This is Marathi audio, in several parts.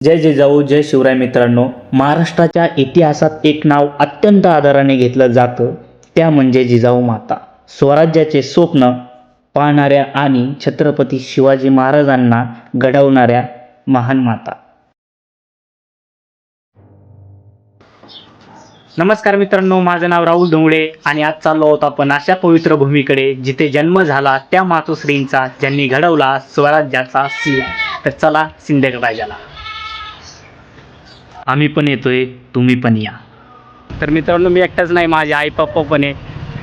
जय जिजाऊ जय शिवराय. मित्रांनो, महाराष्ट्राच्या इतिहासात एक नाव अत्यंत आदराने घेतलं जातं, त्या म्हणजे जिजाऊ माता. स्वराज्याचे स्वप्न पाहणाऱ्या आणि छत्रपती शिवाजी महाराजांना घडवणाऱ्या महान माता. नमस्कार मित्रांनो, माझं नाव राहुल डोंगळे आणि आज चाललो आहोत आपण अशा पवित्र भूमीकडे जिथे जन्म झाला त्या मातोश्रींचा, ज्यांनी घडवला स्वराज्याचा सिंह. तर चला सिंदखेड. आम्ही पण येतोय, तुम्ही पण या. तर मित्रांनो, मी एकटाच नाही, माझे आई पप्पा पण आहे.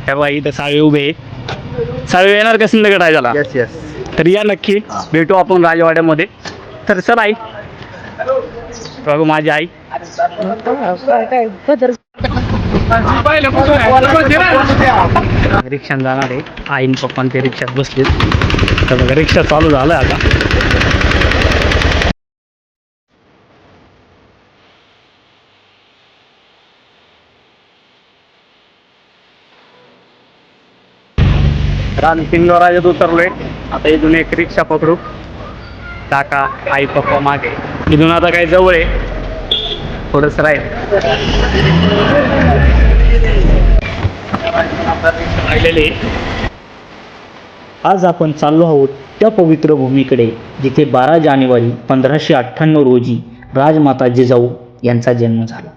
तेव्हा इथं साळवे उभे आहेत. साळवे येणार का सिंदखेड राजाला? Yes yes. तर या नक्की, भेटू आपण राजवाड्यामध्ये. तर चल आई, बघू माझी आई. रिक्षाने जाणार आहे, आईन पप्पान ते रिक्षात बसलेत. तर बघा रिक्षा चालू झालं आता. पिंगळराजात उतरलोय आता. इथून एक रिक्षा पकडू. काका आई पप्पा मागे. इथून आता काही जवळ आहे, थोडंसं राहील. आज आपण चाललो आहोत त्या पवित्र भूमीकडे जिथे 12 जानेवारी 1598 रोजी राजमाता जिजाऊ यांचा जन्म झाला.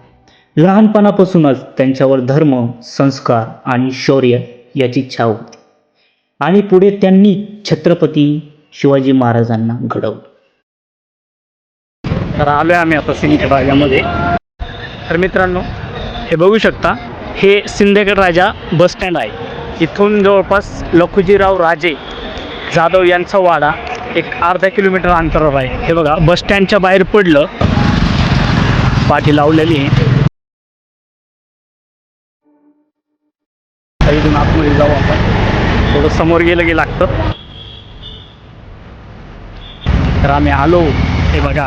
लहानपणापासूनच त्यांच्यावर धर्म, संस्कार आणि शौर्य याची छाप होती आणि पुढे त्यांनी छत्रपती शिवाजी महाराजांना घडवलं. तर आलोय आम्ही आता सिंदखेड राजामध्ये. तर मित्रांनो, हे बघू शकता, हे सिंदखेड राजा बस स्टँड आहे. इथून जवळपास लखुजीराव राजे जाधव यांचा वाडा एक अर्धा किलोमीटर अंतरावर आहे. हे बघा, बस स्टँडच्या बाहेर पडलं, पाठी लावलेली आहे. इथून आतमध्ये जाऊ आपण. थोडं समोर गेलं की लागतं. तर आम्ही आलो, हे बघा.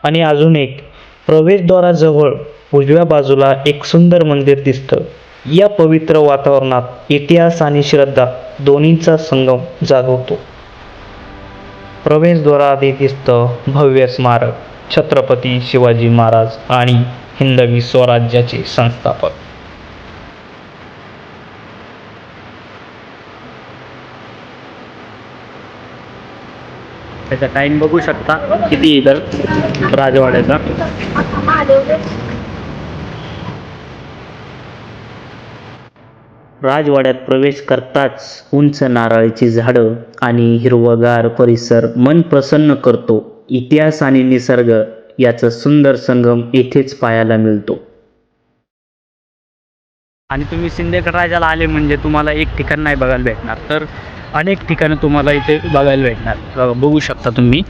आणि अजून एक प्रवेशद्वाराजवळ उजव्या बाजूला एक सुंदर मंदिर दिसतं. या पवित्र वातावरणात इतिहास आणि श्रद्धा दोन्हींचा संगम जागवतो. प्रवेशद्वाराआधी दिसतं भव्य स्मारक, छत्रपती शिवाजी महाराज आणि हिंदवी स्वराज्याचे संस्थापक. त्याचा टाइम बघू शकता किती इतर राजवाड्याचा. राजवाड्यात प्रवेश करताच उंच नारळाची झाडं आणि हिरवगार परिसर मन प्रसन्न करतो. इतिहास आणि निसर्ग याचा सुंदर संगम येथेच पाहायला मिळतो. आणि तुम्ही सिंदखेड राजाला आले म्हणजे तुम्हाला एक ठिकाण नाही बघायला भेटणार, तर अनेक ठिकाणं तुम्हाला इथे बघायला भेटणार. बघू शकता तुम्ही.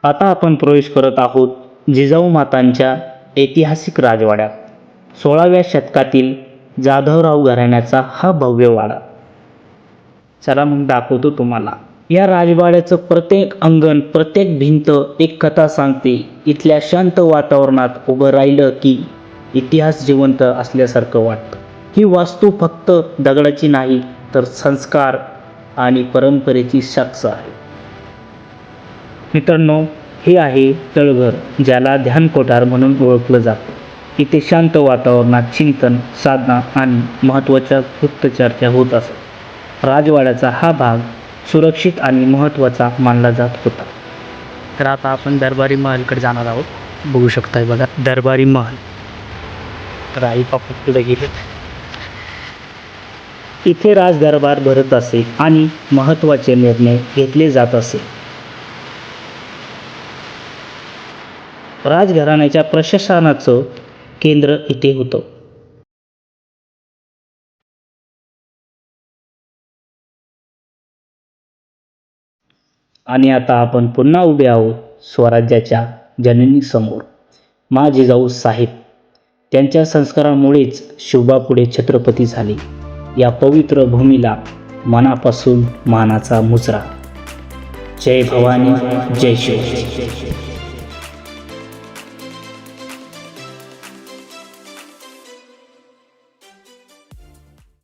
आता आपण प्रवेश करत आहोत जिजाऊ मातांच्या ऐतिहासिक राजवाड्यात. 16व्या शतकातील जाधवराव घराण्याचा हा भव्य वाडा. चला मग दाखवतो तुम्हाला. या राजवाड्याचं प्रत्येक अंगण, प्रत्येक भिंत एक कथा सांगते. इथल्या शांत वातावरणात उभं राहिलं की इतिहास जिवंत असल्यासारखं वाटतं. ही वास्तू फक्त दगडाची नाही, तर संस्कार आणि परंपरेची साक्ष आहे. मित्रांनो, हे आहे तळघर, ज्याला ध्यान कोठार म्हणून ओळखलं जातं. इथे शांत वातावरणात चिंतन, साधना आणि महत्त्वाच्या गुप्तचर्चा होत असत. राजवाड्याचा हा भाग सुरक्षित आणि महत्त्वाचा मानला जात होता. तर आता आपण दरबारी महलकडे जाणार आहोत. बघू शकताय बघा, दरबारी महल. तर आई बापू पुढे गेले. इथे राजदरबार भरत असे आणि महत्त्वाचे निर्णय घेतले जात असे. राजघराण्याच्या प्रशासनाचं केंद्र इथे होतं. आणि आता आपण पुन्हा उभे आहोत स्वराज्याच्या जननी समोर, मा जिजाऊ साहेब. त्यांच्या संस्कारामुळेच शिवबा पुढे छत्रपती झाले. या पवित्र भूमीला मनापासून मानाचा मुजरा. जय भवानी, जय शिव.